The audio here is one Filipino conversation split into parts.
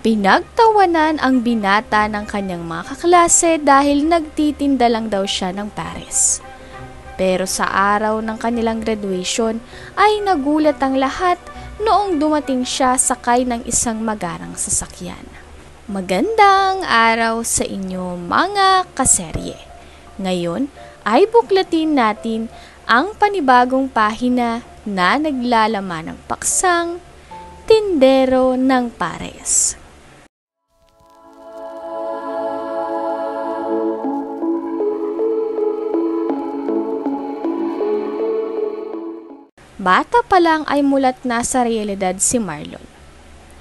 Pinagtawanan ang binata ng kanyang mga kaklase dahil nagtitinda lang daw siya ng pares. Pero sa araw ng kanilang graduation ay nagulat ang lahat noong dumating siya sakay ng isang magarang sasakyan. Magandang araw sa inyo mga kaserye. Ngayon ay buklatin natin ang panibagong pahina na naglalaman ng paksang Tindero ng Pares. Bata pa lang ay mulat na sa realidad si Marlon.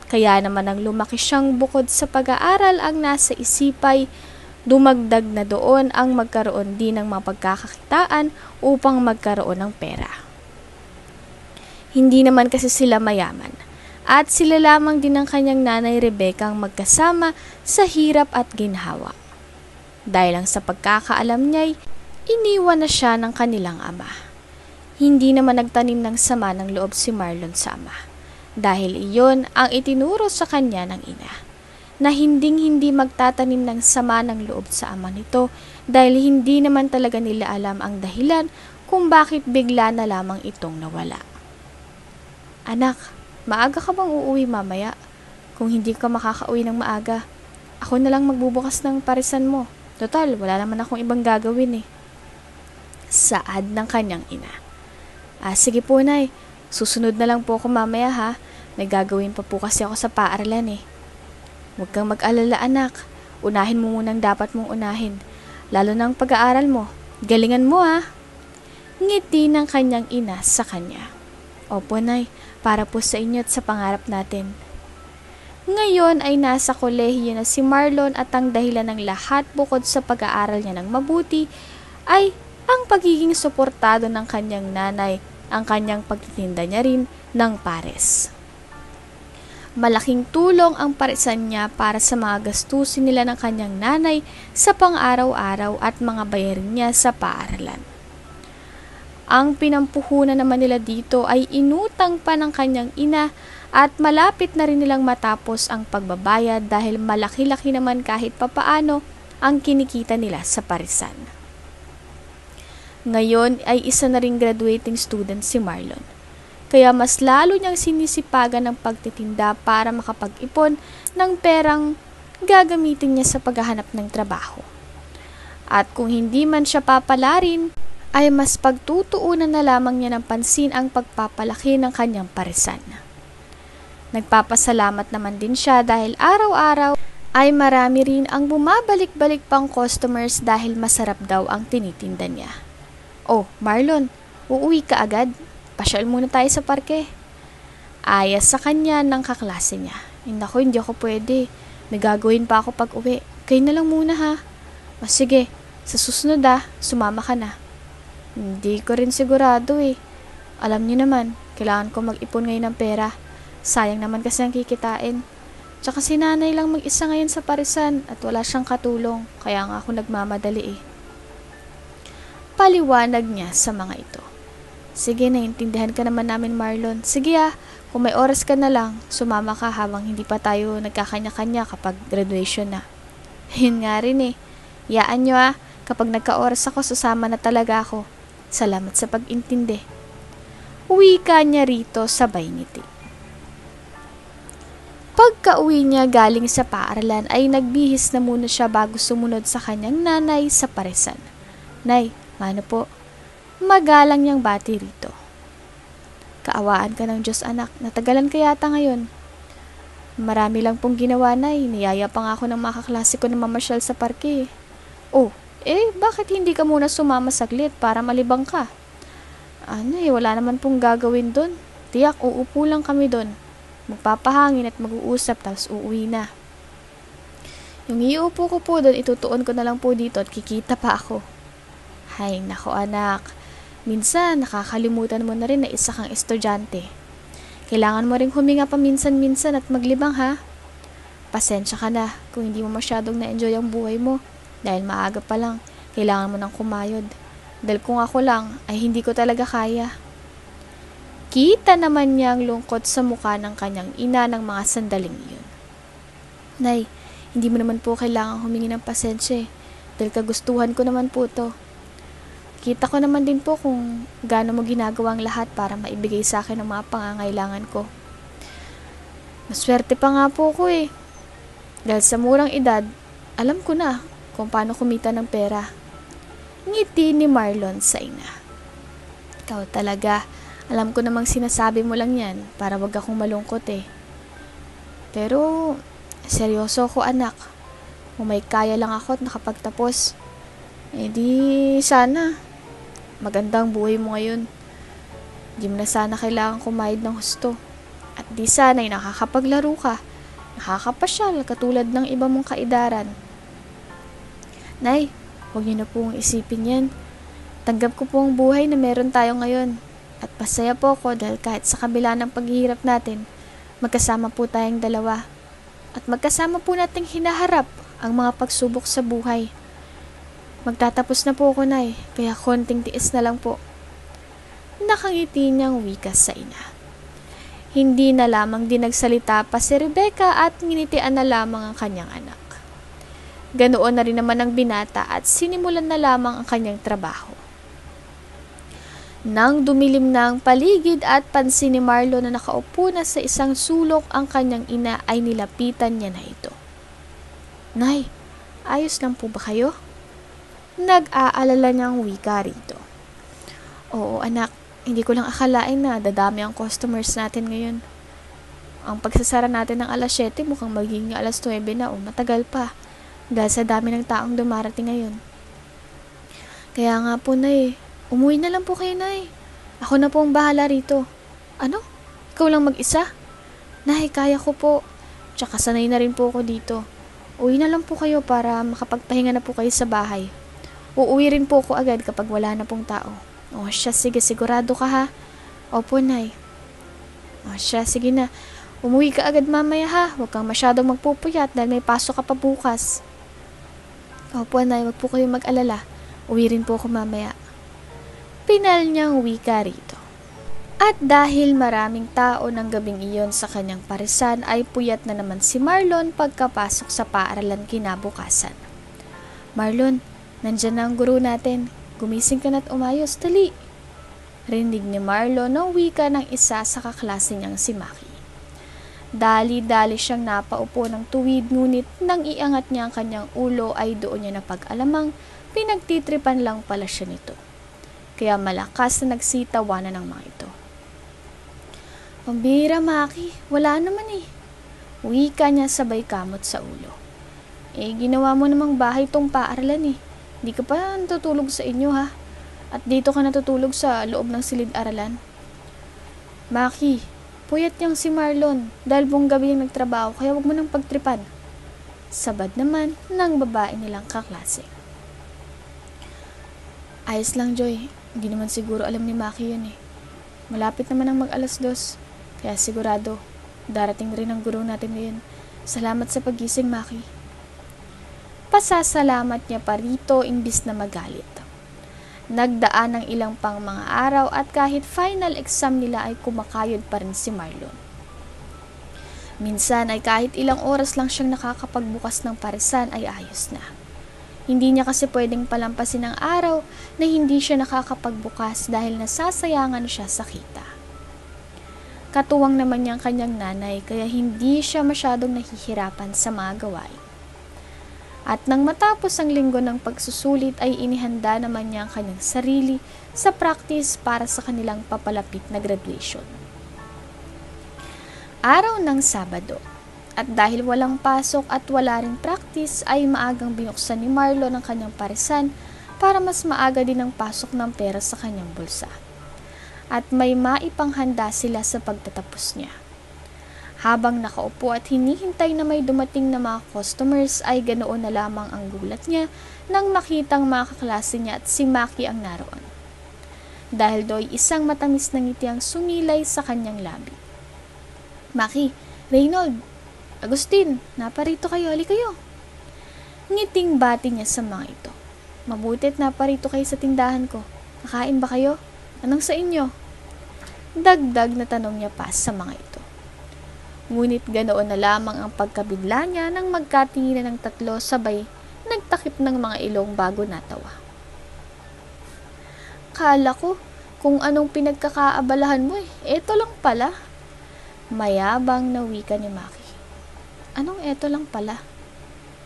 Kaya naman ang lumaki siyang bukod sa pag-aaral ang nasa isipay, dumagdag na doon ang magkaroon din ng mga pagkakakitaan upang magkaroon ng pera. Hindi naman kasi sila mayaman at sila lamang din ng kanyang nanay Rebecca ang magkasama sa hirap at ginhawa. Dahil lang sa pagkakaalam niya'y iniwan na siya ng kanilang ama. Hindi naman nagtanim ng sama ng loob si Marlon sa ama dahil iyon ang itinuro sa kanya ng ina na hindi magtatanim ng sama ng loob sa ama nito dahil hindi naman talaga nila alam ang dahilan kung bakit bigla na lamang itong nawala. Anak, maaga ka bang uuwi mamaya? Kung hindi ka makakauwi ng maaga, ako na lang magbubukas ng parisan mo. Total, wala naman akong ibang gagawin eh. Saad ng kanyang ina. Sige po, Nay. Susunod na lang po ako mamaya ha. May gagawin pa po kasi ako sa paaralan eh. Huwag kang mag-alala anak. Unahin mo munang dapat mong unahin. Lalo ng pag-aaral mo. Galingan mo ha. Ngiti ng kanyang ina sa kanya. Opo, Nay. Para po sa inyo at sa pangarap natin. Ngayon ay nasa kolehiyo na si Marlon at ang dahilan ng lahat bukod sa pag-aaral niya ng mabuti ay ang pagiging suportado ng kanyang nanay, ang kanyang pagtitinda niya rin ng pares. Malaking tulong ang parisan niya para sa mga gastusin nila ng kanyang nanay sa pang-araw-araw at mga bayarin niya sa paaralan. Ang pinampuhunan naman nila dito ay inutang pa ng kanyang ina at malapit na rin nilang matapos ang pagbabayad dahil malaki-laki naman kahit papaano ang kinikita nila sa parisan. Ngayon ay isa na ring graduating student si Marlon. Kaya mas lalo niyang sinisipagan ng pagtitinda para makapag-ipon ng perang gagamitin niya sa paghahanap ng trabaho. At kung hindi man siya papalarin, ay mas pagtutuunan na lamang niya ng pansin ang pagpapalaki ng kanyang parisan. Nagpapasalamat naman din siya dahil araw-araw ay marami rin ang bumabalik-balik pang customers dahil masarap daw ang tinitinda niya. Oh, Marlon, uuwi ka agad? Pasyal muna tayo sa parke. Ayas sa kanya ng kaklase niya. Naku, hindi ako pwede. May gagawin pa ako pag uwi. Kayo na lang muna ha. Sige, sa susunod sumama ka na. Hindi ko rin sigurado eh. Alam niyo naman, kailangan ko mag-ipon ngayon ng pera. Sayang naman kasi ang kikitain. Tsaka si nanay lang mag-isa ngayon sa parisan at wala siyang katulong. Kaya nga ako nagmamadali eh. Paliwanag niya sa mga ito. Sige, naintindihan ka naman namin Marlon. Sige kung may oras ka na lang, sumama ka habang hindi pa tayo nagkakanya-kanya kapag graduation na. Yun nga rin eh. Yaan nyo kapag nagka-oras ako, susama na talaga ako. Salamat sa pag-intindi. Uwi ka niya rito sabay ngiti. Pagka-uwi niya galing sa paaralan ay nagbihis na muna siya bago sumunod sa kanyang nanay sa parisan. Nay, ano po? Magalang niyang bati rito. Kaawaan ka ng Diyos anak, natagalan ka yata ngayon. Marami lang pong ginawa Nay, niyaya pa nga ako ng mga kaklase ko na mamasyal sa parke. Oh, bakit hindi ka muna sumama saglit para malibang ka? Wala naman pong gagawin doon. Tiyak, uupo lang kami doon. Magpapahangin at mag-uusap tapos uuwi na. Yung iuupo ko po doon, itutuon ko na lang po dito at kikita pa ako. Hay, nako anak. Minsan, nakakalimutan mo na rin na isa kang estudyante. Kailangan mo ring huminga pa minsan-minsan at maglibang ha. Pasensya ka na kung hindi mo masyadong na-enjoy ang buhay mo. Dahil maaga pa lang, kailangan mo nang kumayod. Dahil kung ako lang, ay hindi ko talaga kaya. Kita naman niya ang lungkot sa mukha ng kanyang ina ng mga sandaling iyon. Nay, hindi mo naman po kailangang humingi ng pasensya dahil kagustuhan ko naman po to. Kita ko naman din po kung gaano mo ginagawa ang lahat para maibigay sa akin ang mga pangangailangan ko. Maswerte pa nga po ko Dahil sa murang edad, alam ko na kung paano kumita ng pera. Ngiti ni Marlon sa ina. Ikaw talaga, alam ko namang sinasabi mo lang yan para wag akong malungkot Pero, seryoso ko anak. Kung may kaya lang ako at nakapagtapos, di sana. Magandang buhay mo ngayon. Di mo na sana kailangan kumayad ng husto. At di sana'y nakakapaglaro ka, nakakapasyal katulad ng iba mong kaedaran. Nay, huwag niyo na pong isipin yan. Tanggap ko po ang buhay na meron tayo ngayon. At pasaya po ako dahil kahit sa kabila ng paghihirap natin, magkasama po tayong dalawa. At magkasama po nating hinaharap ang mga pagsubok sa buhay. Magtatapos na po ako, Nay, kaya konting tiis na lang po. Nakangiti niyang wika sa ina. Hindi na lamang din nagsalita pa si Rebecca at nginitian na lamang ang kanyang anak. Ganoon na rin naman ang binata at sinimulan na lamang ang kanyang trabaho. Nang dumilim na ang paligid at pansin ni Marlon na nakaupo na sa isang sulok ang kanyang ina ay nilapitan niya na ito. Nay, ayos lang po ba kayo? Nag-aalala niyang wika rito. Oo anak, hindi ko lang akalain na dadami ang customers natin ngayon. Ang pagsasara natin ng alas 7 mukhang magiging alas 9 na o matagal pa dahil sa dami ng taong dumarating ngayon. Kaya nga po Nay, umuwi na lang po kayo Nay. Ako na po ang bahala rito. Ano? Ikaw lang mag-isa? Nay, kaya ko po. Tsaka sanay na rin po ako dito. Uwi na lang po kayo para makapagpahinga na po kayo sa bahay. Uuwi rin po ako agad kapag wala na pong tao. O siya, sige, sigurado ka ha? Opo, Nay. O siya, sige na. Umuwi ka agad mamaya ha. Huwag kang masyadong magpupuyat dahil may pasok ka pa bukas. Opo, Nay. Huwag po kayong mag-alala. Uwi rin po ako mamaya. Pinal niyang wika rito. At dahil maraming tao ng gabing iyon sa kanyang parisan ay puyat na naman si Marlon pagkapasok sa paaralan kinabukasan. Marlon, nandyan na ang guro natin. Gumising ka na't umayos, dali. Rinig ni Marlon ng wika ng isa sa kaklase niyang si Maki. Dali-dali siyang napaupo ng tuwid ngunit nang iangat niya ang kanyang ulo ay doon niya napag-alamang pinagtitripan lang pala siya nito. Kaya malakas na nagsitawanan ng mga ito. Pambira Maki, wala naman Wika niya sabay kamot sa ulo. Ginawa mo namang bahay tong paaralan Hindi ka pa natutulog sa inyo ha. At dito ka natutulog sa loob ng silid-aralan. Maki, puyat niyang si Marlon dahil buong gabi yung nagtrabaho kaya wag mo nang pagtripan. Sabad naman ng babae nilang kaklase. Ayos lang Joy, hindi naman siguro alam ni Maki yun Malapit naman ang mag-alas 2. Kaya sigurado, darating rin ang guro natin ngayon. Salamat sa paggising Maki. Pasasalamat niya pa rito imbis na magalit. Nagdaan ng ilang pang mga araw at kahit final exam nila ay kumakayod pa rin si Marlon. Minsan ay kahit ilang oras lang siyang nakakapagbukas ng parisan ay ayos na. Hindi niya kasi pwedeng palampasin ang araw na hindi siya nakakapagbukas dahil nasasayangan siya sa kita. Katuwang naman niyang kanyang nanay kaya hindi siya masyadong nahihirapan sa mga gawain. At nang matapos ang linggo ng pagsusulit ay inihanda naman niya ang kanyang sarili sa practice para sa kanilang papalapit na graduation. Araw ng Sabado, at dahil walang pasok at wala ring practice ay maagang binuksan ni Marlon ang kanyang parisan para mas maaga din ang pasok ng pera sa kanyang bulsa. At may maipanghanda sila sa pagtatapos niya. Habang nakaupo at hinihintay na may dumating na mga customers ay ganoon na lamang ang gulat niya nang makitang mga kaklase niya at si Maki ang naroon. Dahil do'y isang matamis na ngiti ang sumilay sa kanyang labi. Maki, Reynold, Agustin, naparito kayo, hali kayo. Ngiting bati niya sa mga ito. Mabutit naparito kayo sa tindahan ko. Kakain ba kayo? Anong sa inyo? Dagdag na tanong niya pa sa mga ito. Ngunit ganoon na lamang ang pagkabigla niya nang magkatinginan ng tatlo sabay nagtakip ng mga ilong bago natawa. Kala ko kung anong pinagkakaabalahan mo eto lang pala. Mayabang na wika ni Maki. Anong eto lang pala?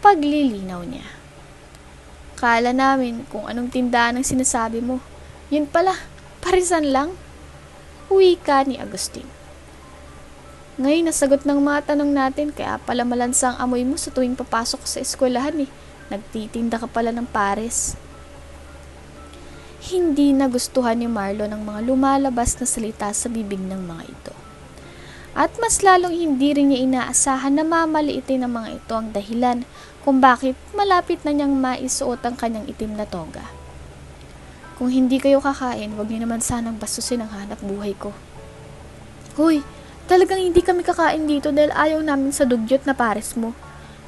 Paglilinaw niya. Kala namin kung anong tindahan ang sinasabi mo. Yun pala, parisan lang. Wika ni Agustin. Ngayon nasagot ng mga tanong natin kaya pala malansang amoy mo sa tuwing papasok sa eskwelahan Nagtitinda ka pala ng pares. Hindi nagustuhan ni Marlon ang mga lumalabas na salita sa bibig ng mga ito. At mas lalong hindi rin niya inaasahan na mamaliitin ng mga ito ang dahilan kung bakit malapit na niyang maisuot ang kanyang itim na toga. Kung hindi kayo kakain, huwag niyo naman sanang bastusin ang hanap buhay ko. Hoy, talagang hindi kami kakain dito dahil ayaw namin sa dugyot na pares mo.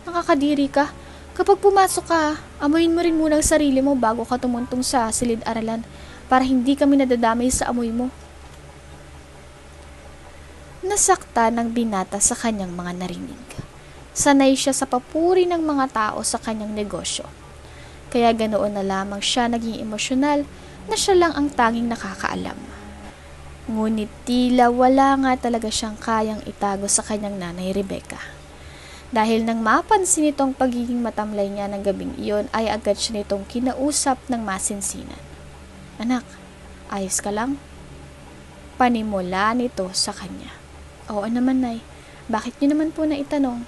Nakakadiri ka. Kapag pumasok ka, amoyin mo rin muna ang sarili mo bago ka tumuntong sa silid-aralan para hindi kami nadadamay sa amoy mo. Nasakta ng binata sa kanyang mga narinig. Sanay siya sa papuri ng mga tao sa kanyang negosyo. Kaya ganoon na lamang siya naging emosyonal na siya lang ang tanging nakakaalam. Ngunit tila wala nga talaga siyang kayang itago sa kanyang nanay Rebecca. Dahil nang mapansin itong pagiging matamlay niya ng gabing iyon ay agad siya nitong kinausap ng masinsinan. Anak, ayos ka lang? Panimula nito sa kanya. Oo naman, Nay. Bakit niyo naman po naitanong?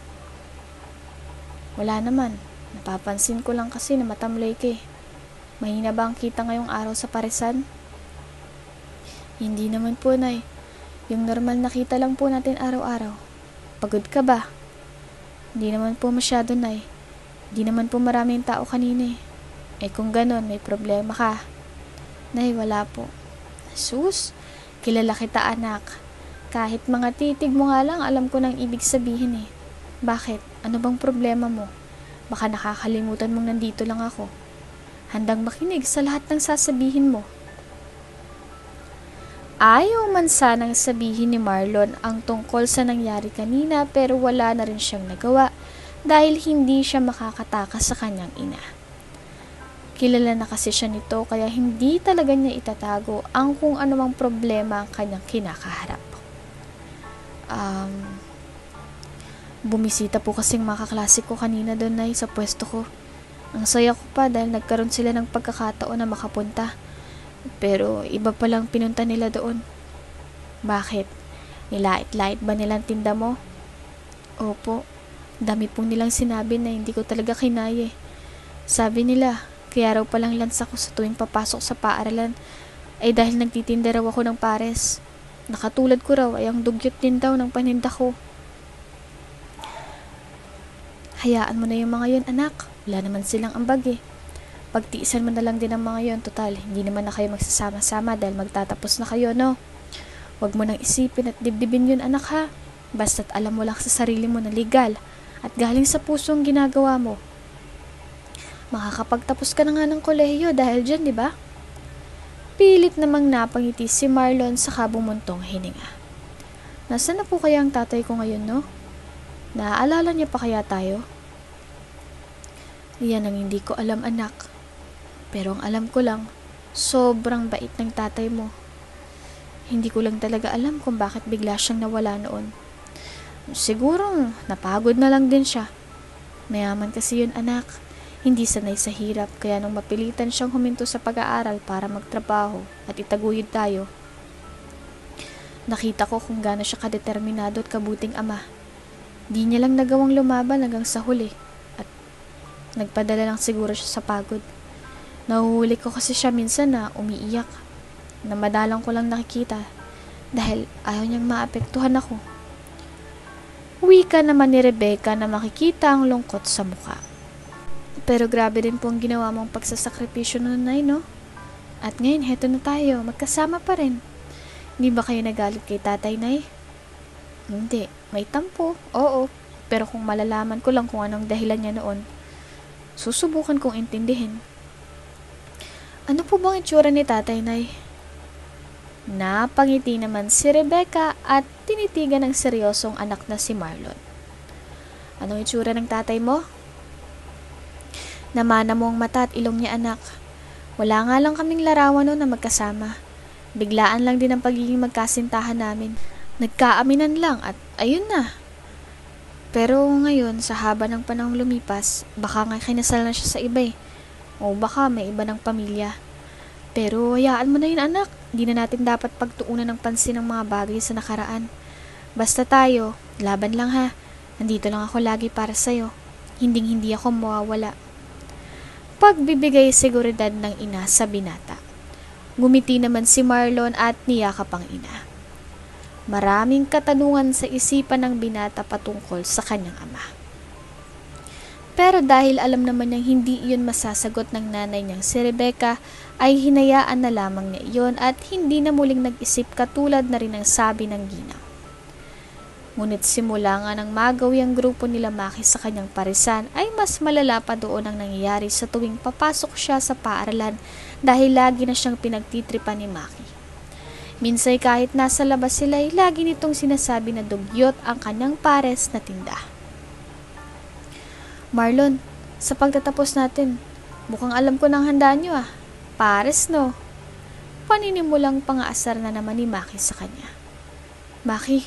Wala naman. Napapansin ko lang kasi na matamlay ka Mahina ba ang kita ngayong araw sa parisan? Hindi naman po, Nay. Yung normal na kita lang po natin araw-araw. Pagod ka ba? Hindi naman po masyado, Nay. Hindi naman po maraming tao kanina kung ganon, may problema ka. Nay, wala po. Sus, kilala kita anak. Kahit mga titig mo nga lang, alam ko nang ibig sabihin Bakit? Ano bang problema mo? Baka nakakalimutan mong nandito lang ako. Handang makinig sa lahat ng sasabihin mo. Ayaw man sanang sabihin ni Marlon ang tungkol sa nangyari kanina pero wala na rin siyang nagawa dahil hindi siya makakatakas sa kanyang ina. Kilala na kasi siya nito kaya hindi talaga niya itatago ang kung anumang problema ang kanyang kinakaharap. Bumisita po kasing mga kaklase ko kanina doon sa pwesto ko. Ang saya ko pa dahil nagkaroon sila ng pagkakataon na makapunta. Pero iba palang pinunta nila doon. Bakit? Nilait-lait ba nilang tinda mo? Opo. Dami pong nilang sinabi na hindi ko talaga kinaya Sabi nila, kaya raw palang lansa ko sa tuwing papasok sa paaralan ay dahil nagtitinda raw ako ng pares. Nakatulad ko raw ay ang dugyot din daw ng paninda ko. Hayaan mo na yung mga yon anak. Wala naman silang ambag Pagtiisan mo na lang din ang mga yon. Total, hindi naman na kayo magsasama-sama dahil magtatapos na kayo, no? Huwag mo nang isipin at dibdibin yun anak ha. Basta't alam mo lang sa sarili mo na legal at galing sa puso ang ginagawa mo. Makakapagtapos ka na nga ng kolehiyo dahil dyan, di ba? Pilit namang napangiti si Marlon sa kabumuntong hininga. Nasaan na po kaya ang tatay ko ngayon, no? Naaalala niya pa kaya tayo? Yan ang hindi ko alam anak. Pero ang alam ko lang, sobrang bait ng tatay mo. Hindi ko lang talaga alam kung bakit bigla siyang nawala noon. Siguro napagod na lang din siya. Mayaman kasi yun anak. Hindi sanay sa hirap kaya nung mapilitan siyang huminto sa pag-aaral para magtrabaho at itaguyod tayo. Nakita ko kung gaano siya kadeterminado at kabuting ama. Di niya lang nagawang lumaban hanggang sa huli at nagpadala lang siguro siya sa pagod. Nahuhuli ko kasi siya minsan na umiiyak na madalang ko lang nakikita dahil ayaw niyang maapektuhan ako. Wika naman ni Rebecca na makikita ang lungkot sa mukha. Pero grabe din po ang ginawa mong pagsasakripisyo noon, Nay, no? At ngayon, heto na tayo, magkasama pa rin. Hindi ba kayo nagalit kay tatay, Nay? Hindi, may tampo, oo. Pero kung malalaman ko lang kung anong dahilan niya noon, susubukan kong intindihin. Ano po bang itsura ni tatay, Nay? Napangiti naman si Rebecca at tinitigan ng seryosong anak na si Marlon. Anong itsura ng tatay mo? Namana mo ang mata at ilong niya, anak. Wala nga lang kaming larawan noon na magkasama. Biglaan lang din ang pagiging magkasintahan namin. Nagkaaminan lang at ayun na. Pero ngayon, sa haba ng panahong lumipas, baka nga kinasal na siya sa iba eh. O baka may iba ng pamilya. Pero hayaan mo na yun, anak. Hindi na natin dapat pagtuunan ng pansin ng mga bagay sa nakaraan. Basta tayo, laban lang ha. Nandito lang ako lagi para sa'yo. Hinding-hindi ako mawawala. Pagbibigay seguridad ng ina sa binata. Ngumiti naman si Marlon at niyakap ang ina. Maraming katanungan sa isipan ng binata patungkol sa kanyang ama. Pero dahil alam naman niyang hindi iyon masasagot ng nanay niyang si Rebecca, ay hinayaan na lamang niya iyon at hindi na muling nag-isip katulad na rin ang sabi ng ginang. Ngunit simula nga ng magawi ang grupo nila Maki sa kanyang parisan ay mas malala pa doon ang nangyayari sa tuwing papasok siya sa paaralan dahil lagi na siyang pinagtitripan ni Maki. Minsay kahit nasa labas sila ay lagi nitong sinasabi na dugyot ang kanyang pares na tinda. Marlon, sa pagtatapos natin, mukhang alam ko ng handa nyo ah. Pares no? Paninimulang pangaasar na naman ni Maki sa kanya. Maki,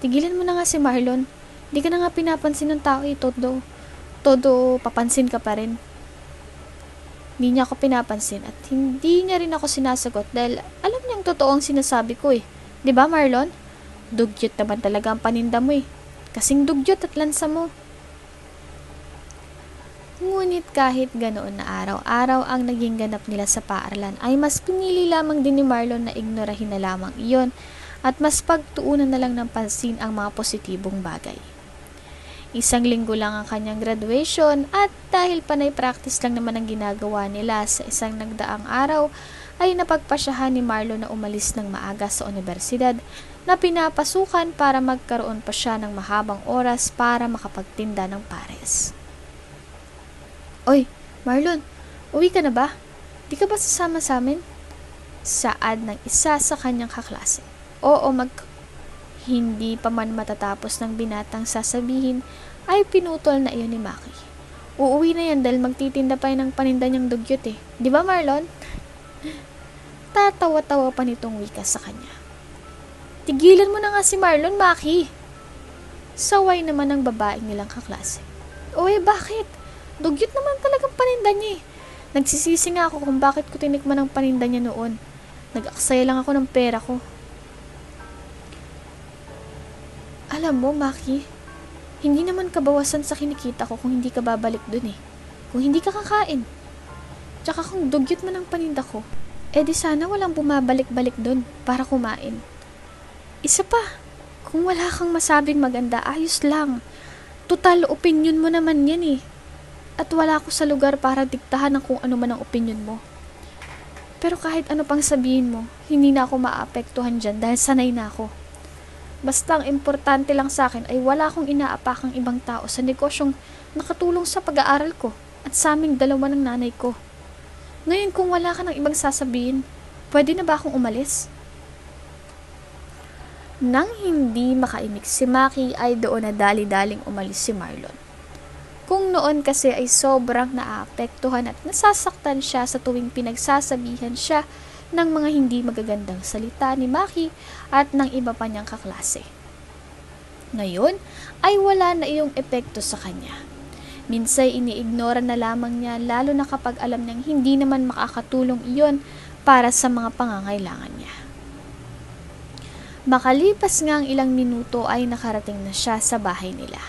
tigilan mo na nga si Marlon. Di ka na nga pinapansin ng tao eh, Todo papansin ka pa rin. Hindi niya ako pinapansin at hindi niya rin ako sinasagot dahil alam niyang totoo ang sinasabi ko eh. Diba Marlon? Dugyot naman talaga ang paninda mo eh. Kasing dugyot at lansa mo. Ngunit kahit ganoon na araw-araw ang naging ganap nila sa paaralan ay mas pinili lamang din ni Marlon na ignorahin na lamang iyon at mas pagtuunan na lang ng pansin ang mga positibong bagay. Isang linggo lang ang kanyang graduation at dahil panay practice lang naman ang ginagawa nila sa isang nagdaang araw ay napagpasyahan ni Marlon na umalis ng maaga sa universidad na pinapasukan para magkaroon pa siya ng mahabang oras para makapagtinda ng pares. Oy, Marlon, uwi ka na ba? Di ka ba sasama sa amin? Saad ng isa sa kanyang kaklase. Oo, Hindi pa man matatapos ng binatang sasabihin, ay pinutol na iyon ni Maki. Uuwi na yan dahil magtitinda pa yun ng paninda niyang dugyot eh. Di ba Marlon? Tatawa-tawa pa nitong wika sa kanya. Tigilan mo na nga si Marlon, Maki. Saway naman ng babaeng nilang kaklase. Oy, bakit? Dugyot naman talagang paninda niya eh. Nagsisisi nga ako kung bakit ko tinikman ang paninda niya noon. Nag-aksaya lang ako ng pera ko. Alam mo, Maki, hindi naman kabawasan sa kinikita ko kung hindi ka babalik dun eh. Kung hindi ka kakain. Tsaka kung dugyot man ang paninda ko, di sana walang bumabalik-balik dun para kumain. Isa pa, kung wala kang masabing maganda, ayos lang. Total, opinion mo naman yan eh. At wala ako sa lugar para diktahan ng kung ano man ang opinion mo. Pero kahit ano pang sabihin mo, hindi na ako maapektuhan dyan dahil sanay na ako. Basta ang importante lang sa akin ay wala akong inaapakang ibang tao sa negosyong nakatulong sa pag-aaral ko at sa aming dalawa ng nanay ko. Ngayon kung wala ka ng ibang sasabihin, pwede na ba akong umalis? Nang hindi makaimik si Maki ay doon na dali-daling umalis si Marlon. Kung noon kasi ay sobrang naapektuhan at nasasaktan siya sa tuwing pinagsasabihan siya ng mga hindi magagandang salita ni Maki at ng iba pa niyang kaklase. Ngayon ay wala na iyong epekto sa kanya. Minsay iniignora na lamang niya lalo na kapag alam niyang hindi naman makakatulong iyon para sa mga pangangailangan niya. Makalipas nga ang ilang minuto ay nakarating na siya sa bahay nila.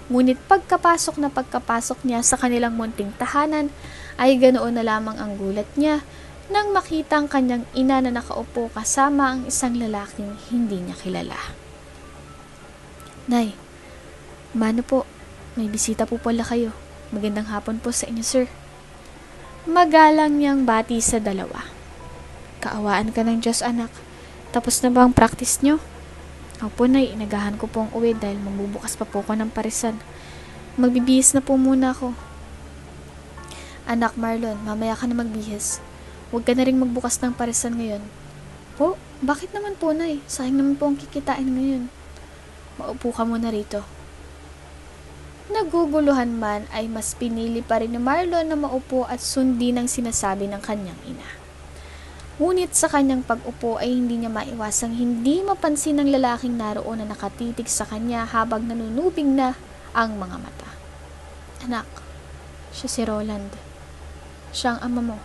Ngunit pagkapasok niya sa kanilang munting tahanan ay ganoon na lamang ang gulat niya nang makita ang kanyang ina na nakaupo kasama ang isang lalaking hindi niya kilala. Nay, mano po, may bisita po pala kayo. Magandang hapon po sa inyo, sir. Magalang niyang bati sa dalawa. Kaawaan ka ng Diyos, anak. Tapos na ba ang practice niyo? Opo, Nay, inagahan ko po ang uwi dahil magbubukas pa po ko ng parisan. Magbibihis na po muna ako. Anak Marlon, mamaya ka na magbihis. Huwag ka na rin magbukas ng parisan ngayon. Po, Bakit naman po, Nay? Sayang naman po ang kikitain ngayon. Maupo ka muna rito. Naguguluhan man ay mas pinili pa rin ni Marlon na maupo at sundin ang sinasabi ng kanyang ina. Ngunit sa kanyang pag-upo ay hindi niya maiwasang hindi mapansin ng lalaking naroon na nakatitig sa kanya habang nanunubig na ang mga mata. Anak, siya si Roland. Siya ang ama mo.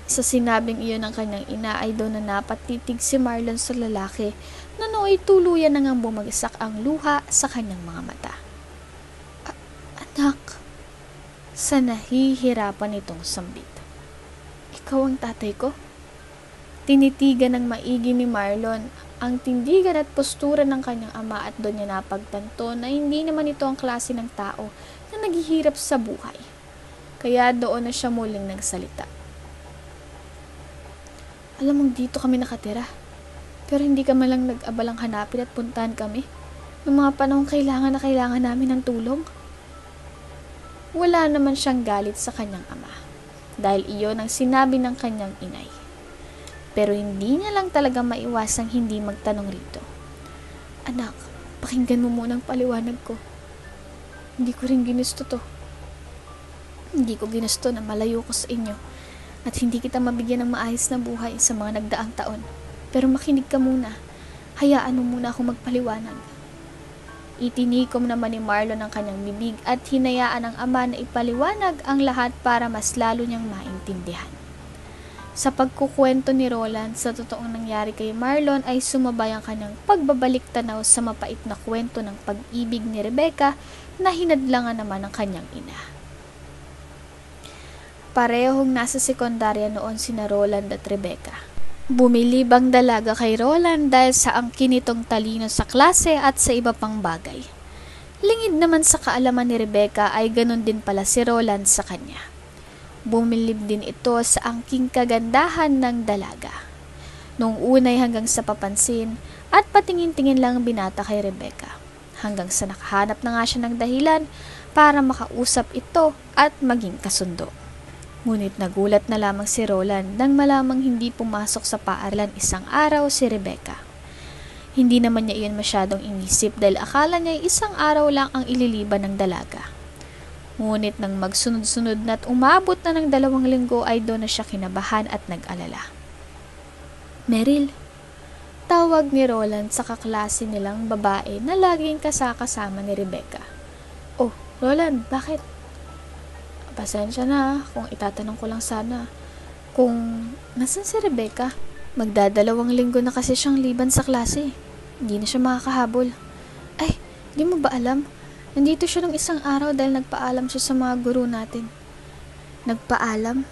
Sa sinabing iyon ng kanyang ina ay doon na napatitig si Marlon sa lalaki na nooy tuluyan na ngang bumagsak ang luha sa kanyang mga mata. Anak, sa nahihirapan itong sambit. Ikaw ang tatay ko? Tinitigan ng maigi ni Marlon ang tindigan at postura ng kanyang ama at doon niya napagtanto na hindi naman ito ang klase ng tao na naghihirap sa buhay. Kaya doon na siya muling nagsalita. Alam mong dito kami nakatira. Pero hindi ka man lang nag-abalang hanapin at puntahan kami noong mga panahong kailangan na kailangan namin ng tulong. Wala naman siyang galit sa kanyang ama dahil iyon ang sinabi ng kanyang inay. Pero hindi niya lang talaga maiwasang hindi magtanong rito. Anak, pakinggan mo muna ang paliwanag ko. Hindi ko rin ginusto to. Hindi ko ginusto na malayo ko sa inyo at hindi kita mabigyan ng maayos na buhay sa mga nagdaang taon. Pero makinig ka muna. Hayaan mo muna ako magpaliwanag. Itinikom naman ni Marlon ang kanyang bibig at hinayaan ng ama na ipaliwanag ang lahat para mas lalo niyang maintindihan. Sa pagkukwento ni Roland sa totoong nangyari kay Marlon ay sumabay ang kanyang pagbabalik tanaw sa mapait na kwento ng pag-ibig ni Rebecca na hinadlangan naman ng kanyang ina. Parehong nasa sekundarya noon sina Roland at Rebecca. Bumilibang dalaga kay Roland dahil sa angkin nitong talino sa klase at sa iba pang bagay. Lingid naman sa kaalaman ni Rebecca ay ganun din pala si Roland sa kanya. Bumilib din ito sa angking kagandahan ng dalaga. Noong unay hanggang sa papansin at patingin-tingin lang binata kay Rebecca. Hanggang sa nakahanap na nga siya ng dahilan para makausap ito at maging kasundo. Ngunit nagulat na lamang si Roland nang malamang hindi pumasok sa paaralan isang araw si Rebecca. Hindi naman niya iyon masyadong inisip dahil akala niya isang araw lang ang ililiban ng dalaga. Ngunit nang magsunod-sunod na at umabot na ng 2 linggo ay doon na siya kinabahan at nag-alala. Meryl, tawag ni Roland sa kaklase nilang babae na laging kasama ni Rebecca. Oh, Roland, bakit? Pasensya na kung itatanong ko lang sana kung nasan si Rebecca. Magdadalawang linggo na kasi siyang liban sa klase. Hindi na siya makakahabol. Ay, di mo ba alam? Nandito siya nung isang araw dahil nagpaalam siya sa mga guro natin. Nagpaalam?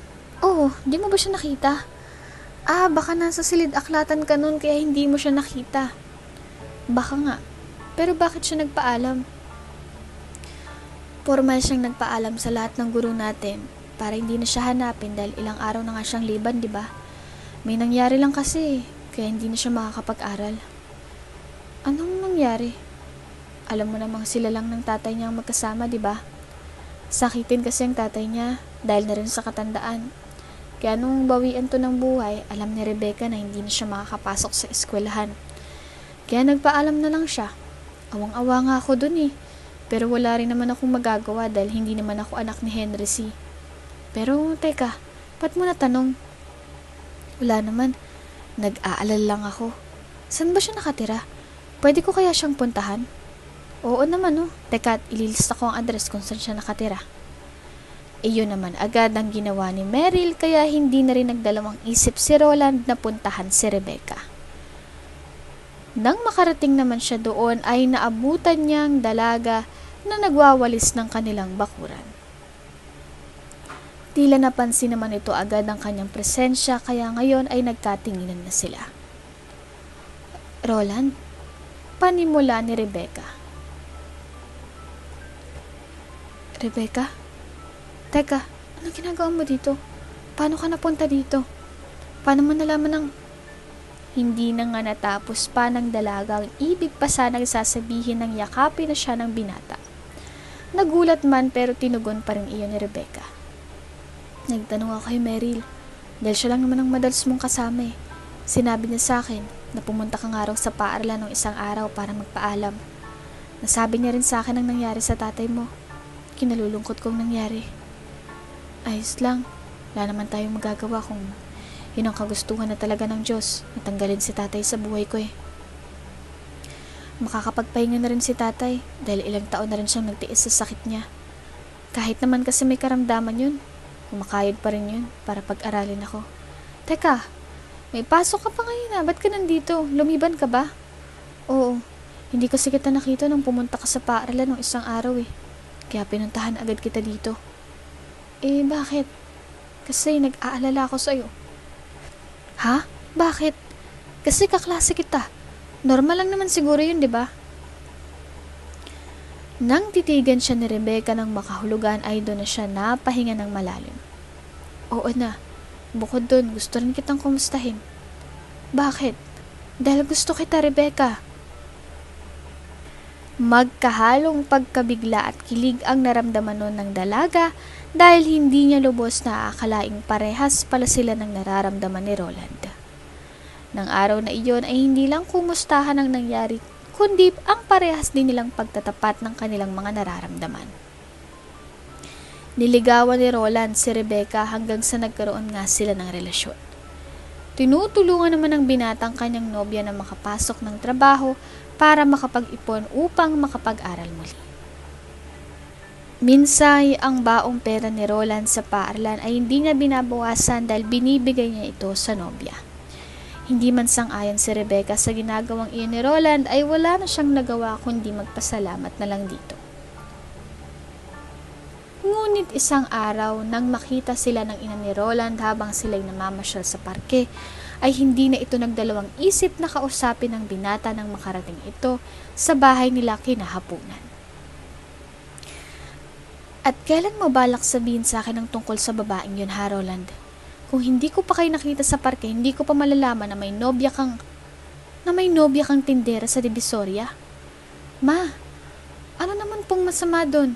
Oo, di mo ba siya nakita? Baka nasa silid-aklatan ka nun kaya hindi mo siya nakita. Baka nga. Pero bakit siya nagpaalam? Formal siyang nagpaalam sa lahat ng guro natin para hindi na siya hanapin dahil ilang araw na nga siyang liban, di ba? May nangyari lang kasi kaya hindi na siya makakapag-aral. Anong nangyari? Alam mo namang sila lang ng tatay niya ang magkasama, di ba? Sakitin kasi ang tatay niya dahil na rin sa katandaan. Kaya nung bawian to ng buhay, alam ni Rebecca na hindi na siya makakapasok sa eskwelahan. Kaya nagpaalam na lang siya. Awang-awa nga ako dun eh. Pero wala rin naman akong magagawa dahil hindi naman ako anak ni Henry C. Pero teka, ba't mo natanong? Wala naman. Nag-aalala lang ako. Saan ba siya nakatira? Pwede ko kaya siyang puntahan? Oo naman oh. Teka, ililista ko ang address kung saan siya nakatira. Iyon naman agad ang ginawa ni Meryl kaya hindi na rin nagdalawang isip si Roland na puntahan si Rebecca. Nang makarating naman siya doon ay naabutan niya ang dalaga na nagwawalis ng kanilang bakuran. Tila napansin naman ito agad ang kanyang presensya kaya ngayon ay nagkatinginan na sila. Roland, panimula ni Rebecca. Rebecca? Teka, anong ginagawa mo dito? Paano ka napunta dito? Paano mo nalaman ng... Hindi na nga natapos pa ng dalaga ang ibig pa sanang sasabihin ng yakapin na siya ng binata. Nagulat man pero tinugon pa rin iyon ni Rebecca. Nagtanong ako kay Meryl dahil siya lang naman ang madalas mong kasama eh. Sinabi niya sa akin na pumunta ka nga raw sa paaralan ng isang araw para magpaalam. Nasabi niya rin sa akin ang nangyari sa tatay mo. Kinalulungkot kong nangyari. Ayos lang. Wala naman tayong magagawa kung yun ang kagustuhan na talaga ng Diyos. Natanggalin si tatay sa buhay ko eh. Makakapagpahinga na rin si tatay dahil ilang taon na rin siyang nagtiis sa sakit niya. Kahit naman kasi may karamdaman yun, kumakayod pa rin yun para pag-aralin ako. Teka, may pasok ka pa ngayon Ba't ka nandito? Lumiban ka ba? Oo, hindi kasi kita nakita nung pumunta ka sa paaralan ng isang araw eh. Kaya pinuntahan agad kita dito. Bakit? Kasi nag-aalala ako sa'yo. Ha? Bakit? Kasi kaklase kita. Normal lang naman siguro yun, di ba? Nang titigan siya ni Rebecca ng makahulugan ay doon na siya napahinga ng malalim. Oo na. Bukod doon, gusto rin kitang kumustahin. Bakit? Dahil gusto kita, Rebecca. Magkahalong pagkabigla at kilig ang naramdaman noon ng dalaga dahil hindi niya lubos na aakalaing parehas pala sila ng nararamdaman ni Roland. Nang araw na iyon ay hindi lang kumustahan ang nangyari, kundi ang parehas din nilang pagtatapat ng kanilang mga nararamdaman. Niligawan ni Roland si Rebecca hanggang sa nagkaroon nga sila ng relasyon. Tinutulungan naman ng binatang kanyang nobya na makapasok ng trabaho para makapag-ipon upang makapag-aral muli. Minsay ang baong pera ni Roland sa paaralan ay hindi niya binabawasan dahil binibigay niya ito sa nobya. Hindi man sang-ayon si Rebecca sa ginagawang iyon ni Roland ay wala na siyang nagawa kundi magpasalamat na lang dito. Ngunit isang araw nang makita sila ng ina ni Roland habang sila'y namamasyal sa parke, ay hindi na ito nagdalawang isip na kausapin ng binata nang makarating ito sa bahay nila kinahapunan. At kailan mo balak sabihin sa akin ang tungkol sa babaeng yun, ha, Roland? Kung hindi ko pa kayo nakita sa parke, hindi ko pa malalaman na may nobya kang tindera sa Divisoria. Ma, ano naman pong masama doon?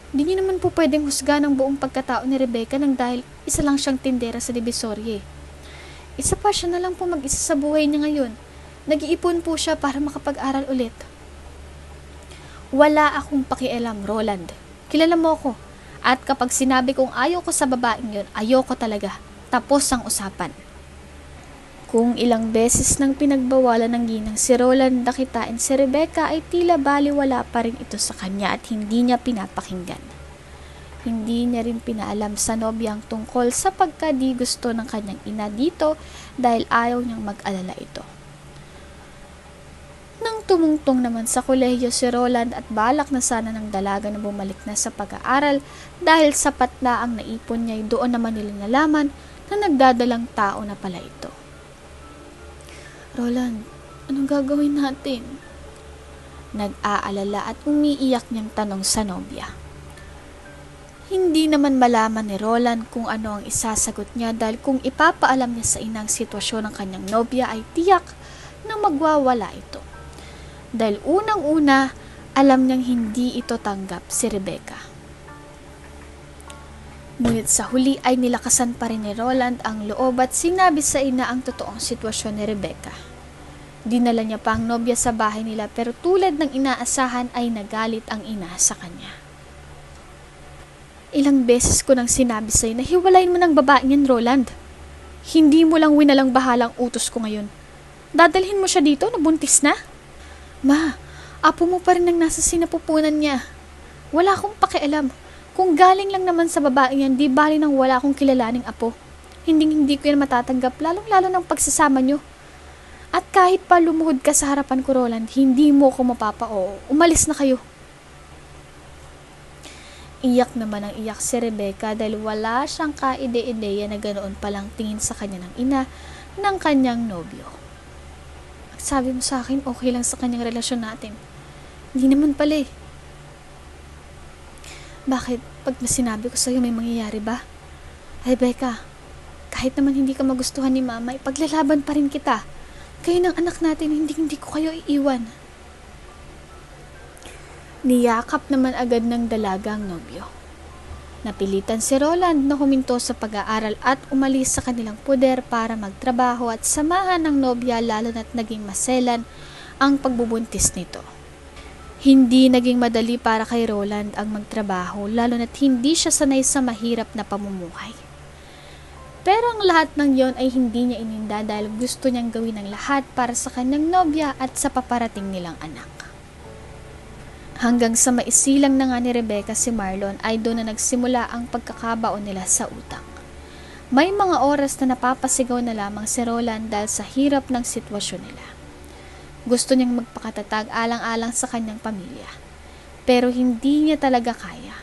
Hindi niyo naman po pwedeng husgahan ang buong pagkatao ni Rebecca nang dahil isa lang siyang tindera sa Divisoria. Isa pa siya na lang po mag-isa sa buhay niya ngayon. Nag-iipon po siya para makapag-aral ulit. Wala akong pakialam, Roland. Kilala mo ako. At kapag sinabi kong ayaw ko sa babaeng yun, ayaw ko talaga. Tapos ang usapan. Kung ilang beses nang pinagbawalan ng ginang si Roland na kitain si Rebecca ay tila baliwala pa rin ito sa kanya at hindi niya pinapakinggan. Hindi niya rin pinaalam sa nobyang tungkol sa pagkadi gusto ng kanyang ina dito dahil ayaw niyang mag-alala ito. Nang tumungtong naman sa kolehiyo si Roland at balak na sana ng dalaga na bumalik na sa pag-aaral dahil sapat na ang naipon niya, doon naman nila nalaman na nagdadalang tao na pala ito. Roland, anong gagawin natin? Nag-aalala at umiiyak niyang tanong sa nobya. Hindi naman malaman ni Roland kung ano ang isasagot niya dahil kung ipapaalam niya sa inang sitwasyon ng kanyang nobya ay tiyak na magwawala ito. Dahil unang-una, alam niyang hindi ito tanggap si Rebecca. Ngunit sa huli ay nilakasan pa rin ni Roland ang loob at sinabi sa ina ang totoong sitwasyon ni Rebecca. Dinala niya pa ang nobya sa bahay nila pero tulad ng inaasahan ay nagalit ang ina sa kanya. Ilang beses ko nang sinabi sa'yo na hiwalayin mo ng babaeng yan, Roland. Hindi mo lang winalang bahalang utos ko ngayon. Dadalhin mo siya dito na buntis na? Ma, apo mo pa rin ang nasa sinapupunan niya. Wala akong pakialam. Kung galing lang naman sa babaeng yan, di bali nang wala akong kilalaning apo. Hindi ko yan matatanggap, lalong-lalo ng pagsasama nyo. At kahit pa lumuhod ka sa harapan ko, Roland, hindi mo ko mapapao. Umalis na kayo. Iyak naman ang iyak si Rebecca dahil wala siyang kaide-ideya na ganoon palang tingin sa kanya ng ina ng kanyang nobyo. Sabi mo sa akin, okay lang sa kanyang relasyon natin. Hindi naman pala eh. Bakit? Pag sinabi ko sa'yo, may mangyayari ba? Rebecca, kahit naman hindi ka magustuhan ni Mama, ipaglalaban pa rin kita. Kayo ng anak natin, hindi ko kayo iiwan. Niyakap naman agad ng dalaga ang nobyo. Napilitan si Roland na huminto sa pag-aaral at umalis sa kanilang puder para magtrabaho at samahan ng nobya, lalo na't naging maselan ang pagbubuntis nito. Hindi naging madali para kay Roland ang magtrabaho, lalo na't hindi siya sanay sa mahirap na pamumuhay. Pero ang lahat ng yon ay hindi niya ininda dahil gusto niyang gawin ang lahat para sa kanyang nobya at sa paparating nilang anak. Hanggang sa maisilang na nga ni Rebecca si Marlon ay doon na nagsimula ang pagkakabaon nila sa utang. May mga oras na napapasigaw na lamang si Roland dahil sa hirap ng sitwasyon nila. Gusto niyang magpakatatag alang-alang sa kanyang pamilya, pero hindi niya talaga kaya.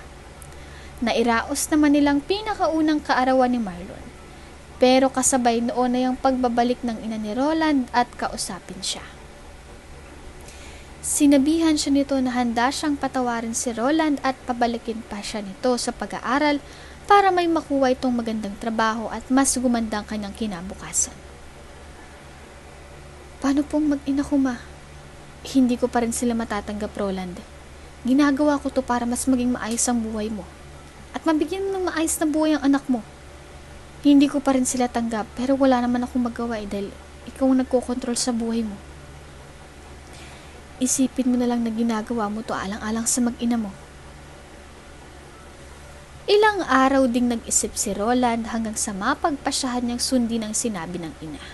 Nairaos naman nilang pinakaunang kaarawan ni Marlon, pero kasabay noon na yung pagbabalik ng ina ni Roland at kausapin siya. Sinabihan siya nito na handa siyang patawarin si Roland at pabalikin pa siya nito sa pag-aaral para may makuha itong magandang trabaho at mas gumandang kanyang kinabukasan. Paano pong mag-ina ko, ma? Hindi ko pa rin sila matatanggap, Roland. Ginagawa ko to para mas maging maayos ang buhay mo at mabigyan mo ng maayos na buhay ang anak mo. Hindi ko pa rin sila tanggap pero wala naman akong magawa dahil ikaw ang nagkokontrol sa buhay mo. Isipin mo na lang na ginagawa mo to alang-alang sa mag-ina mo. Ilang araw ding nag-isip si Roland hanggang sa mapagpasyahan niyang sundin ang sinabi ng ina.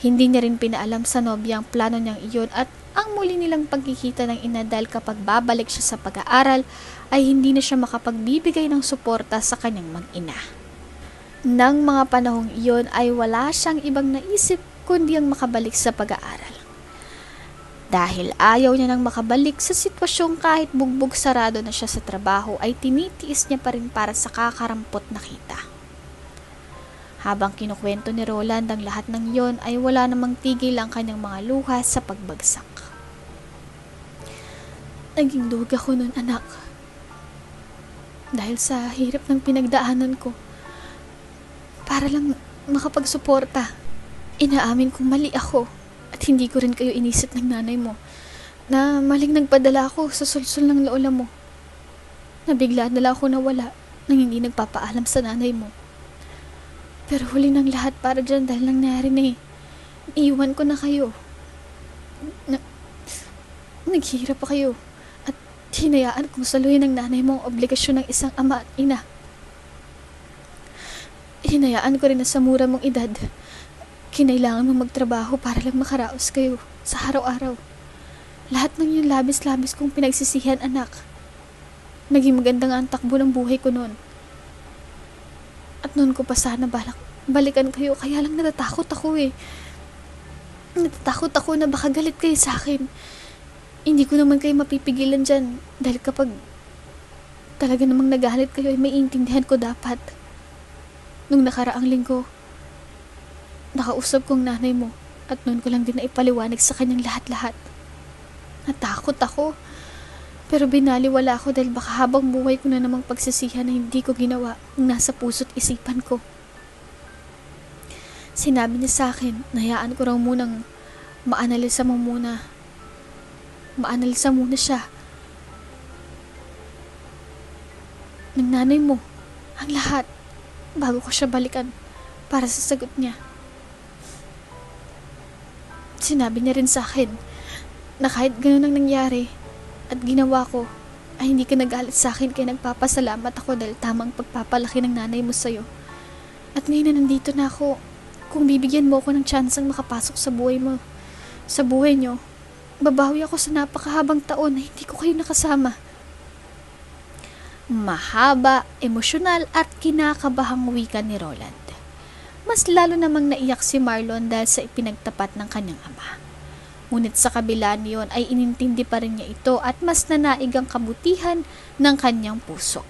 Hindi niya rin pinaalam sa nobya ang plano niyang iyon at ang muli nilang pagkikita ng ina dahil kapag babalik siya sa pag-aaral ay hindi na siya makapagbibigay ng suporta sa kanyang mag-ina. Nang mga panahong iyon ay wala siyang ibang naisip kundi ang makabalik sa pag-aaral. Dahil ayaw niya nang makabalik sa sitwasyong kahit bugbog sarado na siya sa trabaho ay tinitiis niya pa rin para sa kakarampot na kita. Habang kinukwento ni Roland ang lahat ng yon ay wala namang tigil ang kanyang mga luha sa pagbagsak. Naging duga ko nun, anak. Dahil sa hirap ng pinagdaanan ko, para lang makapagsuporta, inaamin kong mali ako. At hindi ko rin kayo inisip ng nanay mo na maling nagpadala ako sa sulsul ng lola mo. Nabigla na lang ako nawala nang hindi nagpapaalam sa nanay mo. Pero huli ng lahat para dyan dahil nangyari na iiwan ko na kayo. Naghihirap pa kayo at hinayaan kong saluhin ng nanay mo ang obligasyon ng isang ama at ina. Hinayaan ko rin na sa mura mong edad kinailangan mo magtrabaho para lang makaraos kayo sa araw-araw. Lahat ng yung labis-labis kong pinagsisihan, anak. Naging maganda nga ang takbo ng buhay ko noon. At noon ko pa sana balikan kayo, kaya lang natatakot ako eh. Natatakot ako na baka galit kayo sa akin. Hindi ko naman kayo mapipigilan dyan dahil kapag talaga namang nagalit kayo ay maiintindihan ko dapat. Nung nakaraang linggo, nakausap kong nanay mo at noon ko lang din na ipaliwanag sa kanyang lahat-lahat. Natakot ako, pero binaliwala ako dahil baka habang buhay ko na namang pagsisihan na hindi ko ginawa ang nasa puso't isipan ko. Sinabi niya sa akin, nahayaan ko raw munang maanalisa muna siya. Ng nanay mo, ang lahat, bago ko siya balikan para sa sagot niya. Sinabi niya rin sa akin na kahit ganun ang nangyari at ginawa ko, ay hindi ka nagalit sa akin kaya nagpapasalamat ako dahil tamang pagpapalaki ng nanay mo sa'yo. At ngayon na nandito na ako, kung bibigyan mo ako ng tsansang makapasok sa buhay mo, sa buhay niyo, babawi ako sa napakahabang taon na hindi ko kayo nakasama. Mahaba, emosyonal at kinakabahang wika ni Roland. Mas lalo namang naiyak si Marlon dahil sa ipinagtapat ng kanyang ama. Ngunit sa kabila niyon ay inintindi pa rin niya ito at mas nanaig ang kabutihan ng kanyang puso.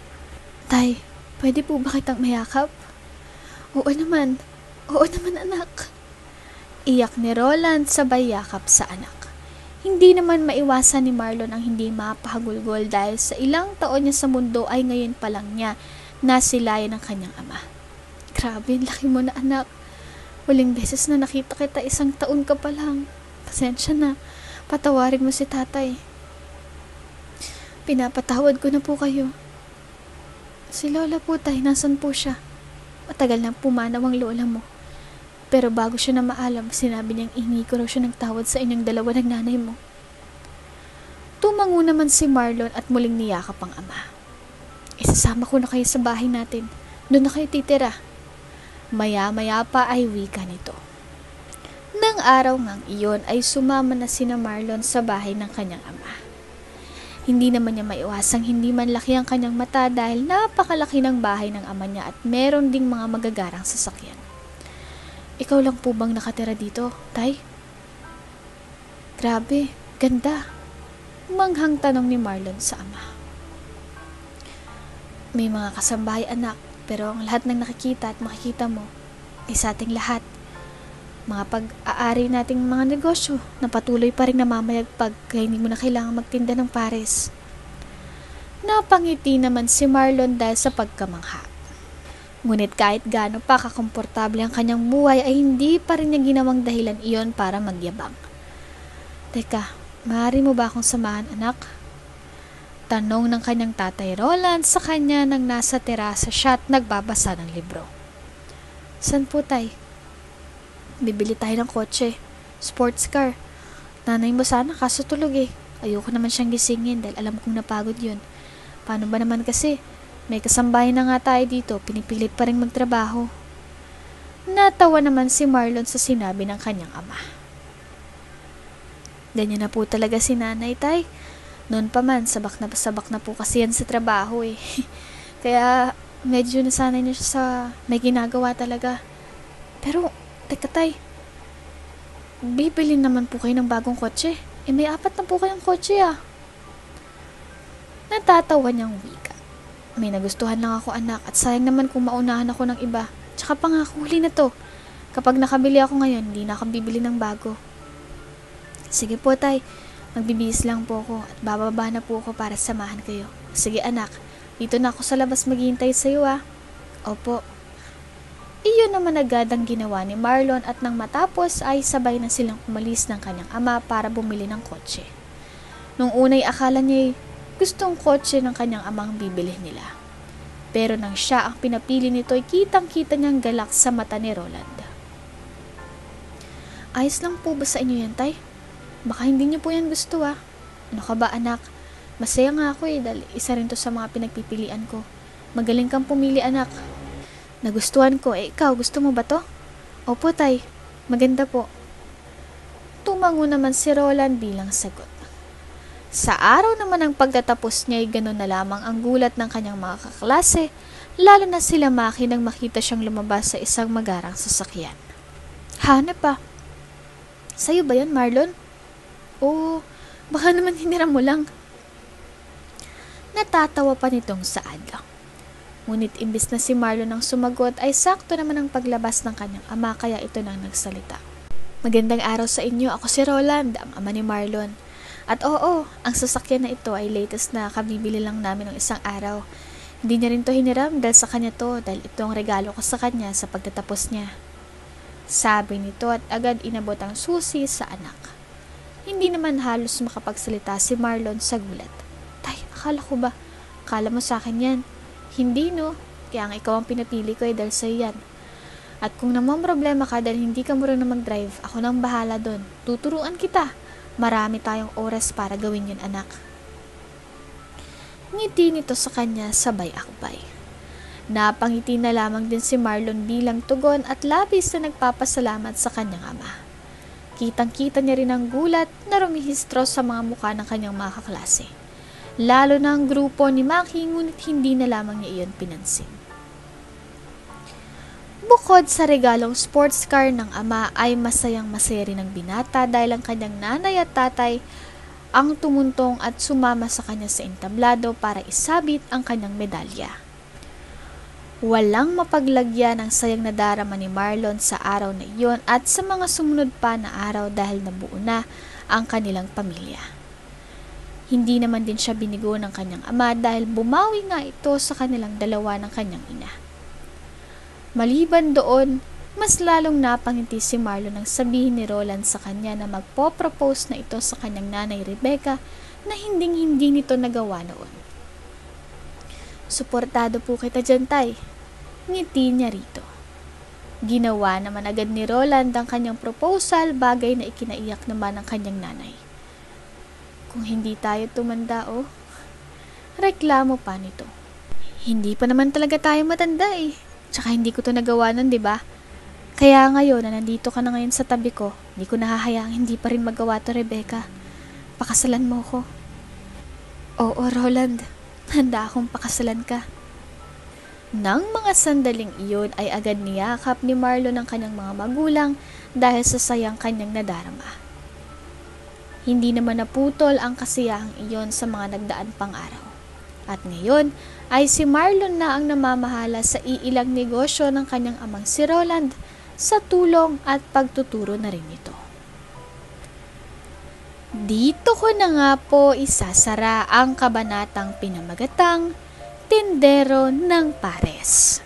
Tay, pwede po ba kitang mayakap? Oo naman anak. Iyak ni Roland sabay yakap sa anak. Hindi naman maiwasan ni Marlon ang hindi mapahagulgol dahil sa ilang taon niya sa mundo ay ngayon pa lang niya nasilayan ng kanyang ama. Grabe, laki mo na anak. Huling beses na nakita kita 1 taon ka pa lang. Pasensya na. Patawarin mo si tatay. Pinapatawad ko na po kayo. Si Lola po tay, nasan po siya? Matagal nang pumanaw ang lola mo. Pero bago siya na maalam, sinabi niyang ihingi ko raw siya ng tawad sa inyong dalawa ng nanay mo. Tumango naman si Marlon at muling niyakap ang ama. Isasama ko na kayo sa bahay natin. Doon na kayo titira. Maya-maya pa ay wika nito. Nang araw ngang iyon ay sumama na sina Marlon sa bahay ng kanyang ama. Hindi naman niya maiwasang hindi man laki ang kanyang mata dahil napakalaki ng bahay ng ama niya at meron ding mga magagarang sasakyan. Ikaw lang po bang nakatira dito, Tay? Grabe, ganda. Manghang tanong ni Marlon sa ama. May mga kasambahay anak, pero ang lahat ng nakikita at makikita mo ay sa ating lahat. Mga pag-aari nating mga negosyo na patuloy pa rin namamayagpag kaya hindi mo na kailangan magtinda ng pares. Napangiti naman si Marlon dahil sa pagkamangha. Ngunit kahit gaano pa kakomportable ang kanyang buhay ay hindi pa rin niya ginawang dahilan iyon para magyabang. Teka, maaari mo ba akong samahan anak? Tanong ng kanyang tatay Roland sa kanya nang nasa terasa siya at nagbabasa ng libro. San po tay? Bibili tayo ng kotse. Sports car. Nanay mo sana kaso tulog eh. Ayoko naman siyang gisingin dahil alam kong napagod yun. Paano ba naman kasi? May kasambahay na nga tayo dito. Pinipilit pa rin magtrabaho. Natawa naman si Marlon sa sinabi ng kanyang ama. Ganyan na po talaga si nanay tay. Noon pa man, sabak na po kasi yan sa trabaho eh. Kaya medyo nasanay na siya sa may ginagawa talaga. Pero teka tay, bibili naman po kayo ng bagong kotse. Eh may 4 na po kayong kotse ah. Natatawa niyang wika. May nagustuhan lang ako anak at sayang naman kung maunahan ako ng iba. Tsaka pangako huli na to. Kapag nakabili ako ngayon, hindi na ako bibili ng bago. Sige po tay, magbibihis lang po ako at bababa na po ako para samahan kayo. Sige anak, dito na ako sa labas maghihintay sa iyo ah. Opo. Iyon naman agad ang ginawa ni Marlon at nang matapos ay sabay na silang umalis ng kanyang ama para bumili ng kotse. Nung unay akala niya gustong kotse ng kanyang amang bibili nila. Pero nang siya ang pinapili nito ay kitang-kita niyang galak sa mata ni Roland. Ayos lang po ba sa inyo yan tay? Baka hindi niyo po yan gusto ah. Ano ka ba anak? Masaya nga ako eh dahil isa rin to sa mga pinagpipilian ko. Magaling kang pumili anak. Nagustuhan ko, ikaw, gusto mo ba to? Opo tay, maganda po. Tumango naman si Roland bilang sagot. Sa araw naman ng pagtatapos niya ay gano'n na lamang ang gulat ng kanyang mga kaklase, lalo na sila Maki nang makita siyang lumabas sa isang magarang sasakyan. Hanap pa. Sa'yo ba yan, Marlon? Oo, baka naman hiniram mo lang. Natatawa pa nitong saad lang. Ngunit imbis na si Marlon ang sumagot ay sakto naman ang paglabas ng kanyang ama kaya ito nang nagsalita. Magandang araw sa inyo, ako si Roland, ang ama ni Marlon. At oo, ang sasakyan na ito ay latest na kabibili lang namin ng isang araw. Hindi niya rin to hiniram dahil sa kanya to dahil ito ang regalo ko sa kanya sa pagtatapos niya. Sabi nito at agad inabot ang susi sa anak. Hindi naman halos makapagsalita si Marlon sa gulat. Tay, akala ko ba? Akala mo sa akin yan? Hindi no, kaya ang ikaw ang pinapili ko ay dahil sa'yo yan. At kung namang problema ka dahil hindi ka marunong mag-drive, ako nang bahala doon. Tuturuan kita. Marami tayong oras para gawin yun anak. Ngiti nito sa kanya sabay akbay. Napangiti na lamang din si Marlon bilang tugon at labis na nagpapasalamat sa kanyang ama. Kitang-kita niya rin ang gulat na rumihistro sa mga mukha ng kanyang mga kaklase. Lalo na ang grupo ni Maki ngunit hindi na lamang niya iyon pinansin. Bukod sa regalong sports car ng ama ay masayang masaya rin ang binata dahil ang kanyang nanay at tatay ang tumuntong at sumama sa kanya sa entablado para isabit ang kanyang medalya. Walang mapaglagyan ang sayang nadarama ni Marlon sa araw na iyon at sa mga sumunod pa na araw dahil nabuo na ang kanilang pamilya. Hindi naman din siya binigo ng kanyang ama dahil bumawi nga ito sa kanilang dalawa ng kanyang ina. Maliban doon, mas lalong napangiti si Marlon nang sabihin ni Roland sa kanya na magpo-propose na ito sa kanyang nanay Rebecca na hinding-hindi nito nagawa noon. Suportado po kita dyan, Tay. Ngiti niya rito. Ginawa naman agad ni Roland ang kanyang proposal, bagay na ikinaiyak naman ng kanyang nanay. Kung hindi tayo tumanda, reklamo pa nito. Hindi pa naman talaga tayo matanda eh. Tsaka hindi ko to nagawa nun, diba? Kaya ngayon na nandito ka na ngayon sa tabi ko, hindi ko nahahayaang hindi pa rin magawa to, Rebecca. Pakasalan mo ko. Oo, Roland. Handa akong pakasalan ka. Nang mga sandaling iyon ay agad niyakap ni Marlon ang kanyang mga magulang dahil sa sayang kanyang nadarama. Hindi naman naputol ang kasiyahang iyon sa mga nagdaan pang araw. At ngayon ay si Marlon na ang namamahala sa iilang negosyo ng kanyang amang si Roland sa tulong at pagtuturo na rin nito. Dito ko na nga po isasara ang kabanatang pinamagatang Tindero ng Pares.